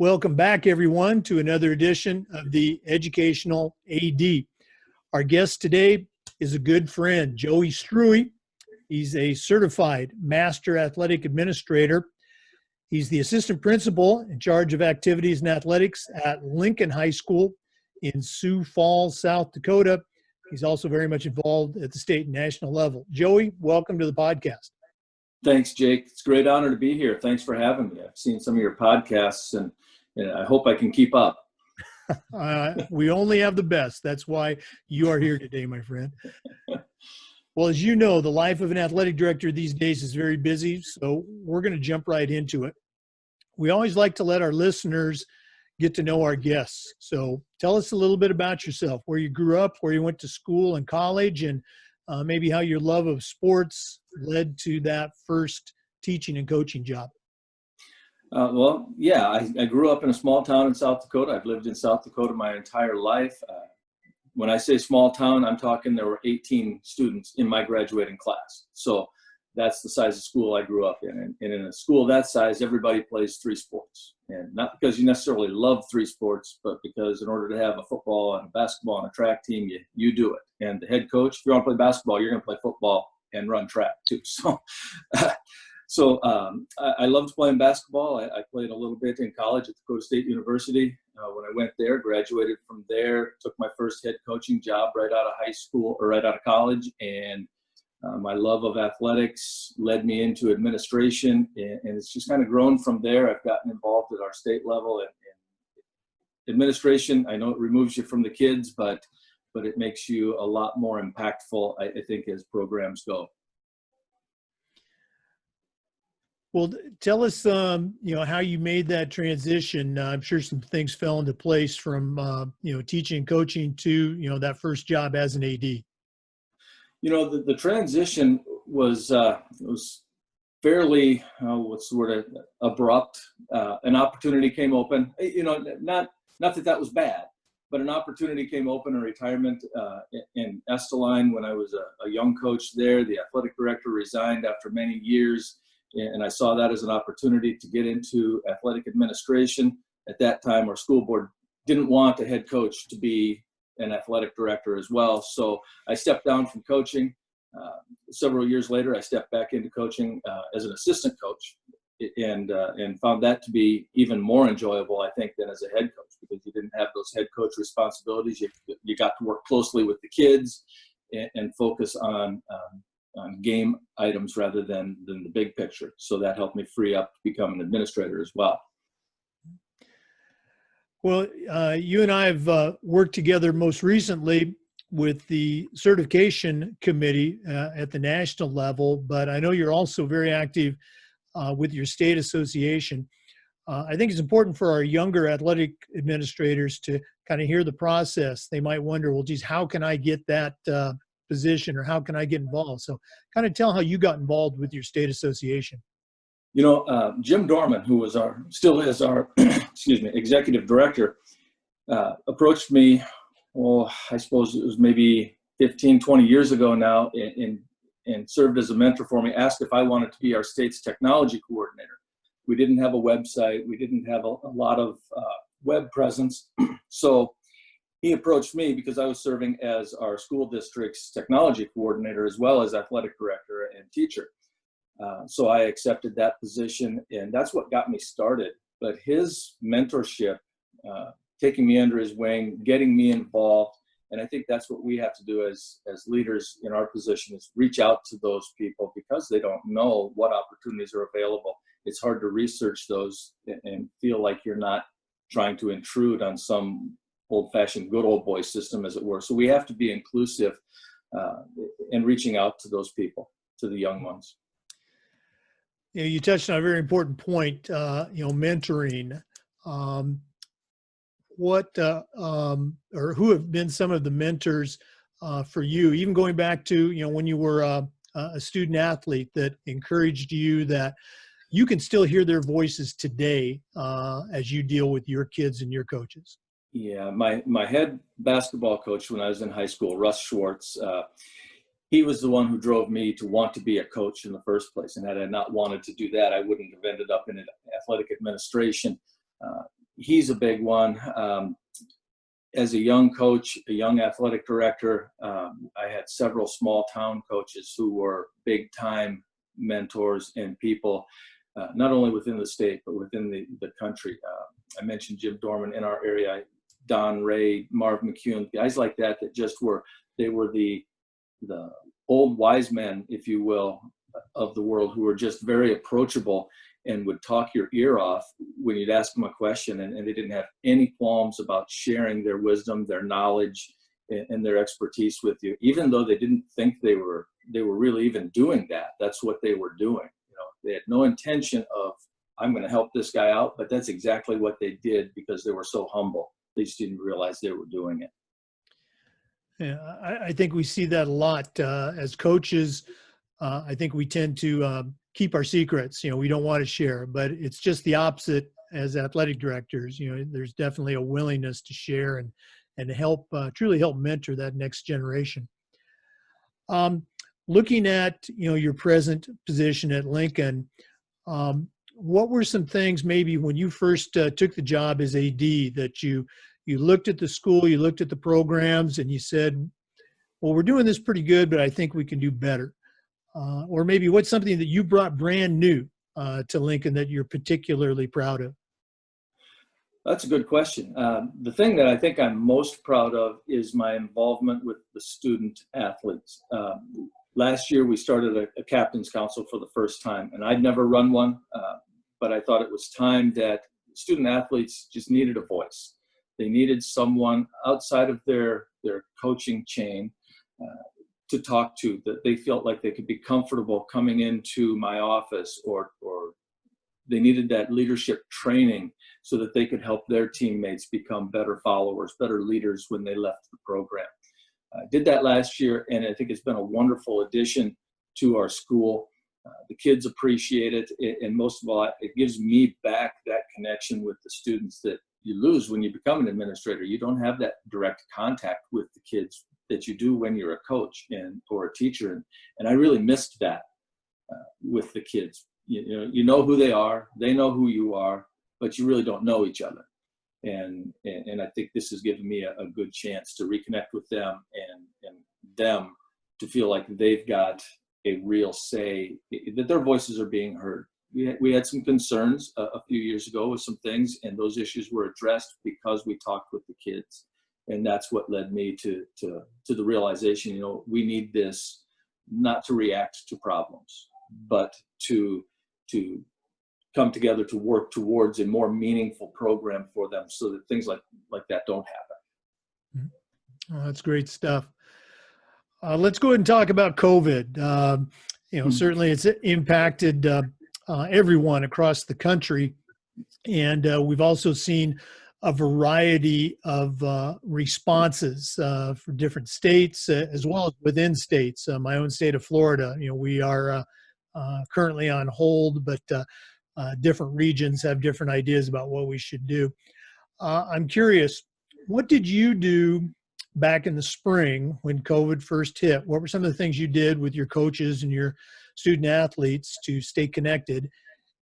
Welcome back, everyone, to another edition of the Educational AD. Our guest today is a good friend, Joey Struwe. He's a certified Master Athletic Administrator. He's the assistant principal in charge of activities and athletics at Lincoln High School in Sioux Falls, South Dakota. He's also very much involved at the state and national level. Joey, welcome to the podcast. Thanks, Jake. It's a great honor to be here. Thanks for having me. I've seen some of your podcasts, and I hope I can keep up. We only have the best. That's why you are here today, my friend. Well, as you know, the life of an athletic director these days is very busy, so we're going to jump right into it. We always like to let our listeners get to know our guests. So tell us a little bit about yourself, where you grew up, where you went to school and college, and maybe how your love of sports led to that first teaching and coaching job. I grew up in a small town in South Dakota. I've lived in South Dakota my entire life. When I say small town, I'm talking there were 18 students in my graduating class. So that's the size of school I grew up in. And in a school that size, everybody plays three sports. And not because you necessarily love three sports, but because in order to have a football and a basketball and a track team, you do it. And the head coach, if you want to play basketball, you're going to play football and run track too. So I loved playing basketball. I played a little bit in college at Dakota State University. When I went there, graduated from there, took my first head coaching job right out of high school or right out of college. And my love of athletics led me into administration. And it's just kind of grown from there. I've gotten involved at our state level. And administration, I know it removes you from the kids, but it makes you a lot more impactful, I think, as programs go. Well, tell us, how you made that transition. I'm sure some things fell into place from, teaching and coaching to, that first job as an AD. The transition was fairly, abrupt. An opportunity came open. Not that was bad, but an opportunity came open, a retirement in Esteline when I was a young coach there. The athletic director resigned after many years. And I saw that as an opportunity to get into athletic administration. At that time, our school board didn't want a head coach to be an athletic director as well. So I stepped down from coaching. Several years later, I stepped back into coaching as an assistant coach and found that to be even more enjoyable, I think, than as a head coach, because you didn't have those head coach responsibilities. You got to work closely with the kids and focus on game items rather than the big picture. So that helped me free up to become an administrator as well. Well, you and I have worked together most recently with the certification committee at the national level, but I know you're also very active with your state association. I think it's important for our younger athletic administrators to kind of hear the process. They might wonder, well, geez, how can I get that position, or how can I get involved? So kind of tell how you got involved with your state association. Jim Dorman, who still is our executive director, approached me, I suppose it was maybe 15, 20 years ago now, and served as a mentor for me, asked if I wanted to be our state's technology coordinator. We didn't have a website. We didn't have a lot of web presence. So he approached me because I was serving as our school district's technology coordinator as well as athletic director and teacher. So I accepted that position, and that's what got me started. But his mentorship, taking me under his wing, getting me involved, and I think that's what we have to do as leaders in our position, is reach out to those people because they don't know what opportunities are available. It's hard to research those and feel like you're not trying to intrude on some old-fashioned good old boy system, as it were. So we have to be inclusive in reaching out to those people, to the young ones. You touched on a very important point, mentoring. Or who have been some of the mentors for you, even going back to, when you were a student athlete, that encouraged you, that you can still hear their voices today as you deal with your kids and your coaches? Yeah, my head basketball coach when I was in high school, Russ Schwartz, he was the one who drove me to want to be a coach in the first place. And had I not wanted to do that, I wouldn't have ended up in athletic administration. he's a big one. As a young coach, a young athletic director, I had several small town coaches who were big time mentors and people, not only within the state, but within the country. I mentioned Jim Dorman in our area, Don Ray, Marv McCune, guys like that just were, they were the old wise men, if you will, of the world, who were just very approachable and would talk your ear off when you'd ask them a question, and they didn't have any qualms about sharing their wisdom, their knowledge, and their expertise with you, even though they didn't think they were really even doing that. That's what they were doing. You know, they had no intention of, I'm going to help this guy out, but that's exactly what they did because they were so humble. They just didn't realize they were doing it. Yeah, I think we see that a lot as coaches. I think we tend to keep our secrets. You know, we don't want to share, but it's just the opposite as athletic directors. You know, there's definitely a willingness to share and help, truly help mentor that next generation. Looking at, you know, your present position at Lincoln, what were some things maybe when you first took the job as AD that you looked at the school, you looked at the programs, and you said, well, we're doing this pretty good, but I think we can do better? Or maybe what's something that you brought brand new to Lincoln that you're particularly proud of? That's a good question. The thing that I think I'm most proud of is my involvement with the student athletes. Last year, we started a captain's council for the first time, and I'd never run one, but I thought it was time that student athletes just needed a voice. They needed someone outside of their coaching chain to talk to, that they felt like they could be comfortable coming into my office, or they needed that leadership training so that they could help their teammates become better followers, better leaders when they left the program. I did that last year, and I think it's been a wonderful addition to our school. The kids appreciate it, and most of all, it gives me back that connection with the students that you lose when you become an administrator. You don't have that direct contact with the kids that you do when you're a coach or a teacher, and I really missed that with the kids. You know who they are, they know who you are, but you really don't know each other. And I think this has given me a good chance to reconnect with them and them to feel like they've got a real say, that their voices are being heard. We had some concerns a few years ago with some things, and those issues were addressed because we talked with the kids. And that's what led me to the realization, you know, we need this not to react to problems, but to come together to work towards a more meaningful program for them so that things like that don't happen. Oh, that's great stuff. Let's go ahead and talk about COVID. You know, certainly it's impacted everyone across the country. And we've also seen a variety of responses for different states as well as within states. My own state of Florida, you know, we are currently on hold, but different regions have different ideas about what we should do. I'm curious, what did you do back in the spring when COVID first hit? What were some of the things you did with your coaches and your student athletes to stay connected?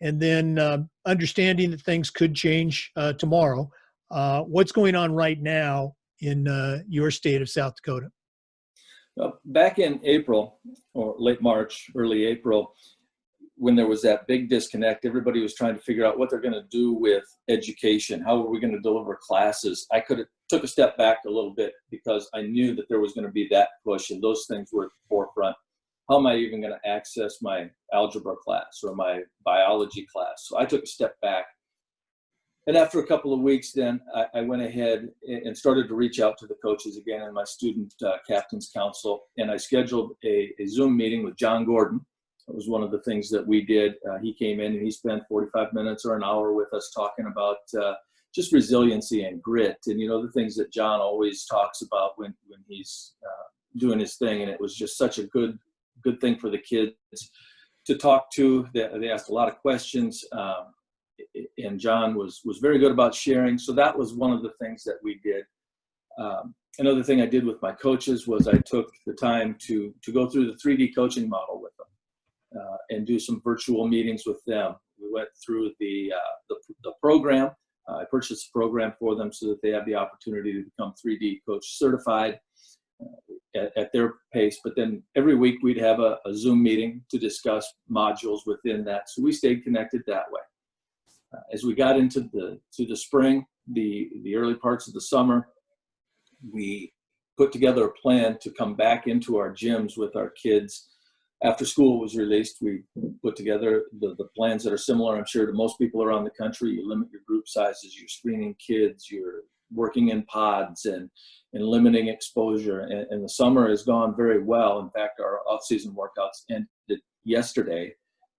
And then understanding that things could change tomorrow, what's going on right now in your state of South Dakota? Well, back in April, or late March, early April, when there was that big disconnect, everybody was trying to figure out what they're going to do with education. How are we going to deliver classes? I could have took a step back a little bit because I knew that there was going to be that push, and those things were at the forefront. How am I even going to access my algebra class or my biology class? So I took a step back. And after a couple of weeks, then I went ahead and started to reach out to the coaches again in my student captain's council. And I scheduled a Zoom meeting with John Gordon. It was one of the things that we did. He came in and he spent 45 minutes or an hour with us talking about just resiliency and grit. And, you know, the things that John always talks about when he's doing his thing. And it was just such a good thing for the kids to talk to. They asked a lot of questions. And John was very good about sharing. So that was one of the things that we did. Another thing I did with my coaches was I took the time to go through the 3D coaching model with them and do some virtual meetings with them. We went through the program. I purchased a program for them so that they have the opportunity to become 3D coach certified at their pace. But then every week we'd have a Zoom meeting to discuss modules within that. So we stayed connected that way. As we got into the spring, the early parts of the summer, we put together a plan to come back into our gyms with our kids. After school was released, we put together the plans that are similar, I'm sure, to most people around the country. You limit your group sizes, you're screening kids, you're working in pods and limiting exposure. And the summer has gone very well. In fact, our off-season workouts ended yesterday,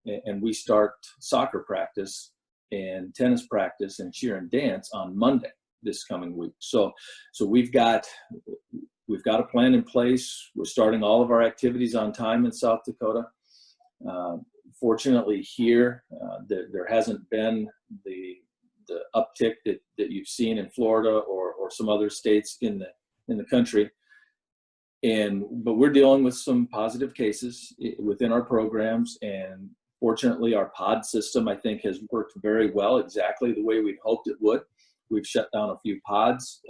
and we start soccer practice and tennis practice and cheer and dance on Monday this coming week. So we've got a plan in place. We're starting all of our activities on time in South Dakota. Fortunately here, there hasn't been the uptick that you've seen in Florida or some other states in the country. But we're dealing with some positive cases within our programs, and fortunately our pod system, I think, has worked very well, exactly the way we'd hoped it would. We've shut down a few pods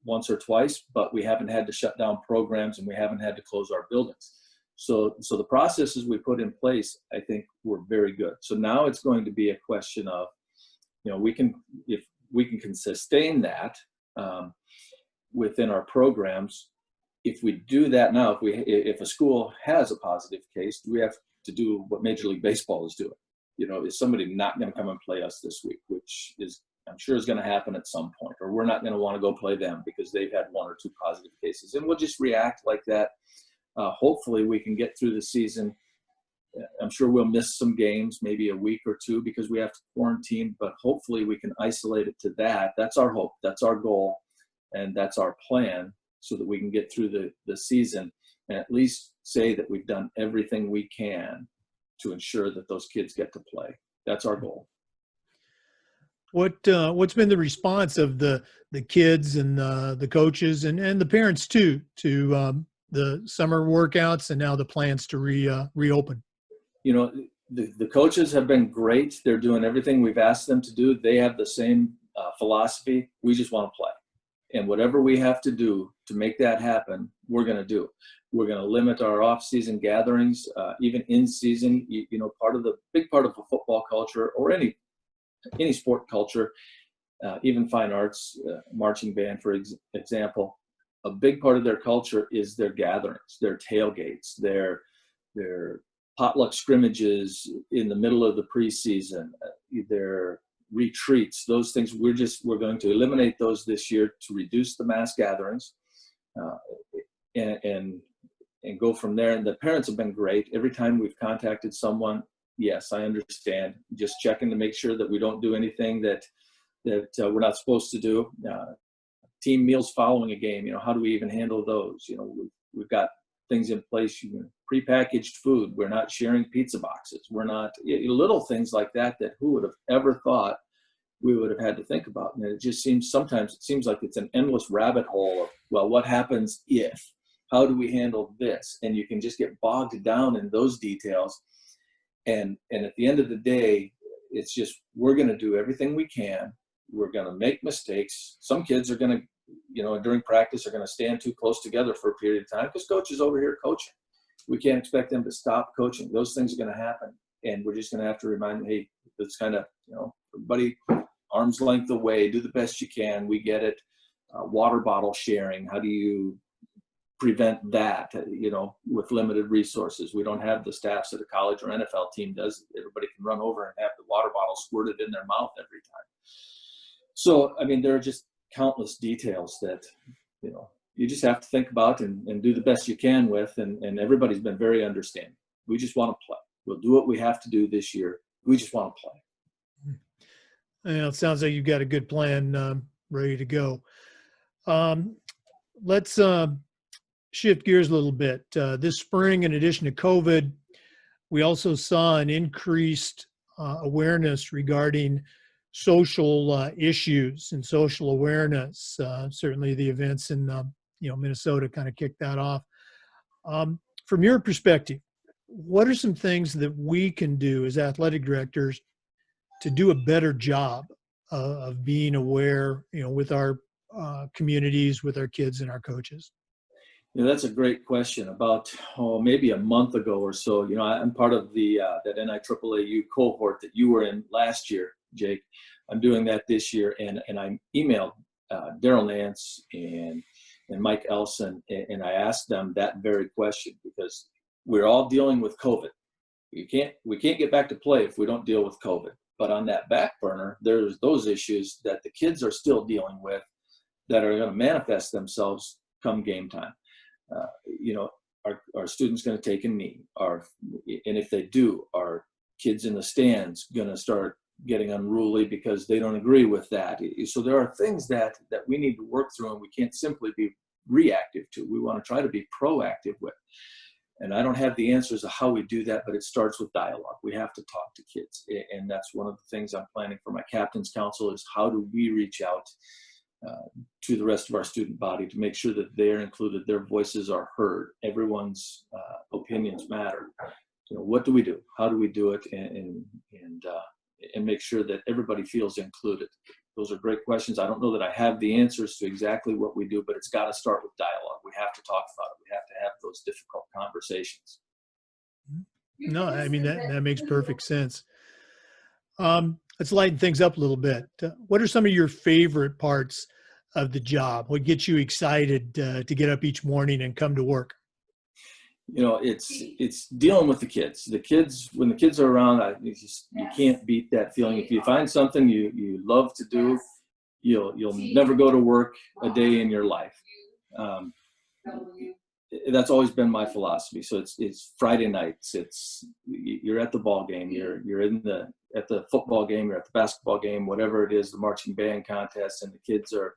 once or twice, but we haven't had to shut down programs, and we haven't had to close our buildings. So the processes we put in place, I think, were very good. So now it's going to be a question of, if we can sustain that within our programs. If we do that now, if a school has a positive case, we have to do what Major League Baseball is doing. Is somebody not going to come and play us this week, which I'm sure is going to happen at some point, or we're not going to want to go play them because they've had one or two positive cases, and we'll just react like that. Hopefully we can get through the season. I'm sure we'll miss some games, maybe a week or two, because we have to quarantine, but hopefully we can isolate it to that. That's our hope. That's our goal. And that's our plan, so that we can get through the season and at least say that we've done everything we can to ensure that those kids get to play. That's our goal. What's been the response of the kids and the coaches and the parents too to the summer workouts and now the plans to reopen? The coaches have been great. They're doing everything we've asked them to do. They have the same philosophy. We just want to play. And whatever we have to do to make that happen, we're going to do. We're going to limit our off-season gatherings, even in season. Big part of a football culture, or any sport culture, even fine arts, marching band, for example, a big part of their culture is their gatherings, their tailgates, their potluck scrimmages in the middle of the preseason, their retreats, those things. We're going to eliminate those this year to reduce the mass gatherings, and go from there. And the parents have been great. Every time we've contacted someone, yes, I understand, just checking to make sure that we don't do anything that we're not supposed to do. Team meals following a game, how do we even handle those? We've got things in place, prepackaged food. We're not sharing pizza boxes. We're not, little things like that who would have ever thought we would have had to think about. And sometimes it seems like it's an endless rabbit hole of, well, what happens if? How do we handle this? And you can just get bogged down in those details. And at the end of the day, it's just, we're going to do everything we can. We're going to make mistakes. Some kids are going to, during practice, are going to stand too close together for a period of time because coach is over here coaching. We can't expect them to stop coaching. Those things are going to happen. And we're just going to have to remind them, hey, it's kind of, everybody arm's length away, do the best you can. We get it. Water bottle sharing. How do you prevent that, with limited resources? We don't have the staffs that a college or NFL team does. Everybody can run over and have the water bottle squirted in their mouth every time. So, there are just countless details that, you just have to think about and do the best you can with, and everybody's been very understanding. We just want to play. We'll do what we have to do this year. We just want to play. Well, it sounds like you've got a good plan ready to go. Let's shift gears a little bit. This spring, in addition to COVID, we also saw an increased awareness regarding social issues and social awareness. Certainly the events in Minnesota kind of kicked that off. From your perspective, what are some things that we can do as athletic directors to do a better job of being aware, with our communities, with our kids and our coaches? That's a great question. About maybe a month ago or so, I'm part of the that NIAAAU cohort that you were in last year, Jake. I'm doing that this year, and I emailed Daryl Nance and Mike Elson, and I asked them that very question, because we're all dealing with COVID. We can't get back to play if we don't deal with COVID. But on that back burner, there's those issues that the kids are still dealing with that are going to manifest themselves come game time. Are students going to take a knee? And if they do, are kids in the stands going to start getting unruly because they don't agree with that? So there are things that we need to work through, and we can't simply be reactive to. We want to try to be proactive with. And I don't have the answers of how we do that, but it starts with dialogue. We have to talk to kids. And that's one of the things I'm planning for my captain's council, is how do we reach out to the rest of our student body to make sure that they're included, their voices are heard, everyone's opinions matter. What do we do? How do we do it? And make sure that everybody feels included. Those are great questions. I don't know that I have the answers to exactly what we do, but it's got to start with dialogue. We have to talk about it. We have to have those difficult conversations. No, I mean, that makes perfect sense. Let's lighten things up a little bit. What are some of your favorite parts of the job? What gets you excited to get up each morning and come to work? It's dealing with the kids. When the kids are around, you can't beat that feeling. If you find something you love to do, you'll never go to work a day in your life. That's always been my philosophy. So it's Friday nights. You're at the ball game. You're at the football game. You're at the basketball game. Whatever it is, the marching band contest, and the kids are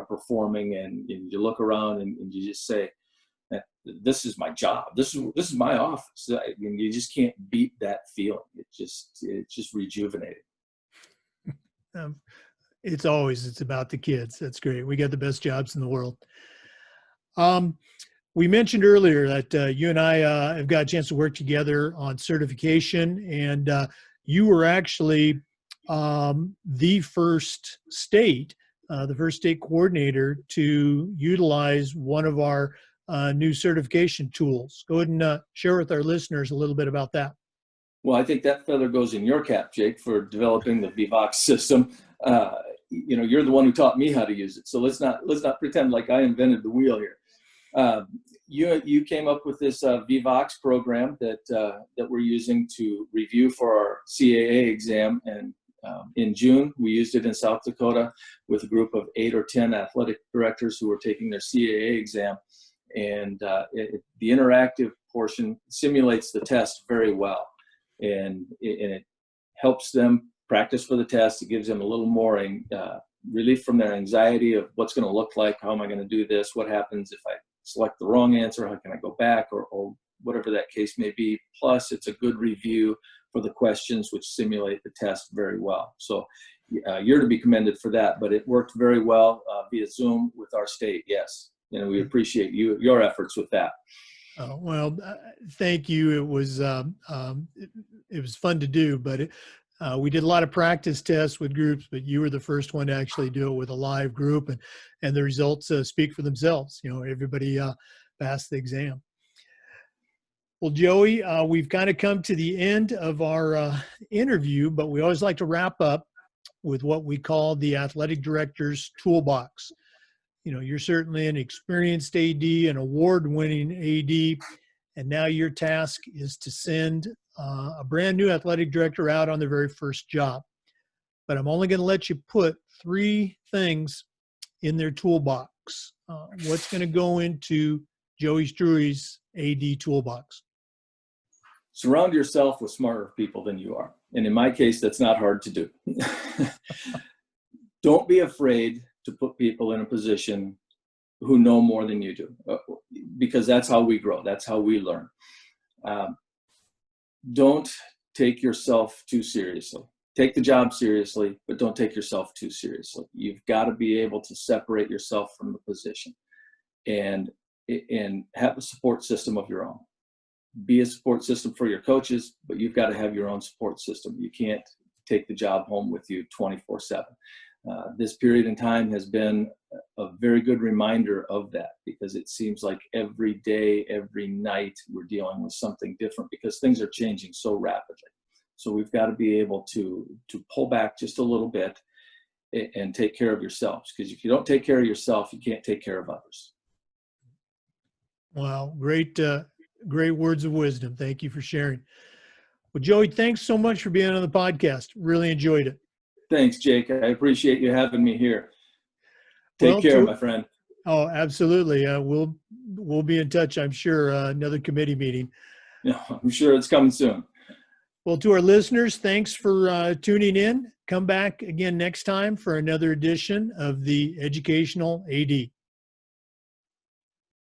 performing, and you look around and you just say, "This is my job. This is my office." I mean, you just can't beat that feeling. It's just rejuvenating. It's about the kids. That's great. We got the best jobs in the world. We mentioned earlier that you and I have got a chance to work together on certification, and you were actually the first state coordinator to utilize one of our new certification tools. Go ahead and share with our listeners a little bit about that. Well, I think that feather goes in your cap, Jake, for developing the VVOX system. You're the one who taught me how to use it. So let's not pretend like I invented the wheel here. You came up with this VVOX program that we're using to review for our CAA exam, and in June we used it in South Dakota with a group of 8 or 10 athletic directors who were taking their CAA exam, and the interactive portion simulates the test very well, and it helps them practice for the test. It gives them a little more relief from their anxiety of what's going to look like. How am I going to do this? What happens if I select the wrong answer? How can I go back, or whatever that case may be. Plus, it's a good review for the questions, which simulate the test very well. So you're to be commended for that, but it worked very well via Zoom with our state. Yes. We appreciate your efforts with that. Oh, well, thank you. It was fun to do, but we did a lot of practice tests with groups, but you were the first one to actually do it with a live group, and the results speak for themselves. Everybody passed the exam. Well, Joey, we've kind of come to the end of our interview, but we always like to wrap up with what we call the athletic director's toolbox. You're certainly an experienced AD, an award-winning AD, and now your task is to send a brand new athletic director out on their very first job. But I'm only going to let you put 3 things in their toolbox. What's going to go into Joey Struwe's AD toolbox? Surround yourself with smarter people than you are. And in my case, that's not hard to do. Don't be afraid to put people in a position who know more than you do, because that's how we grow. That's how we learn. Don't take yourself too seriously. Take the job seriously, but don't take yourself too seriously. You've got to be able to separate yourself from the position and have a support system of your own. Be a support system for your coaches, but you've got to have your own support system. You can't take the job home with you 24/7. This period in time has been a very good reminder of that, because it seems like every day, every night, we're dealing with something different because things are changing so rapidly. So we've got to be able to pull back just a little bit and take care of yourselves, because if you don't take care of yourself, you can't take care of others. Wow, great words of wisdom. Thank you for sharing. Well, Joey, thanks so much for being on the podcast. Really enjoyed it. Thanks, Jake. I appreciate you having me here. Take care, my friend. Oh, absolutely. We'll be in touch, I'm sure. Another committee meeting. Yeah, I'm sure it's coming soon. Well, to our listeners, thanks for tuning in. Come back again next time for another edition of the Educational AD.